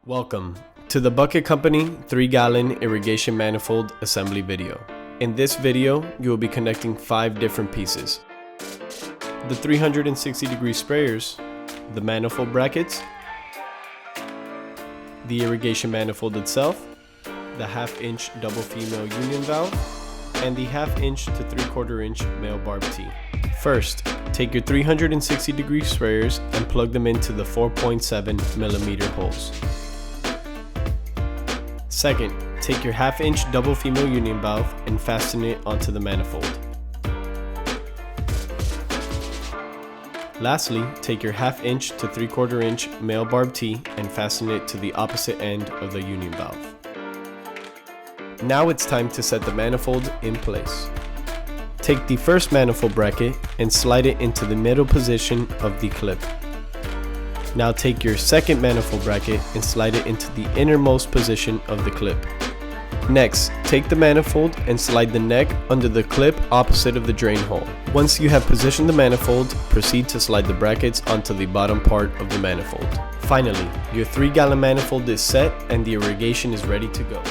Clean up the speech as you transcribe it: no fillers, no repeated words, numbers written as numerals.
Welcome to the Bucket Company 3-gallon irrigation manifold assembly video. In this video, you will be connecting 5 different pieces: the 360-degree sprayers, the manifold brackets, the irrigation manifold itself, the 1/2-inch double female union valve, and the 1/2-inch to 3/4-inch male barb tee. First, take your 360-degree sprayers and plug them into the 4.7mm holes. Second, take your 1/2-inch double female union valve and fasten it onto the manifold. Lastly, take your 1/2-inch to 3/4-inch male barb tee and fasten it to the opposite end of the union valve. Now it's time to set the manifold in place. Take the first manifold bracket and slide it into the middle position of the clip. Now take your second manifold bracket and slide it into the innermost position of the clip. Next, take the manifold and slide the neck under the clip opposite of the drain hole. Once you have positioned the manifold, proceed to slide the brackets onto the bottom part of the manifold. Finally, your 3-gallon manifold is set and the irrigation is ready to go.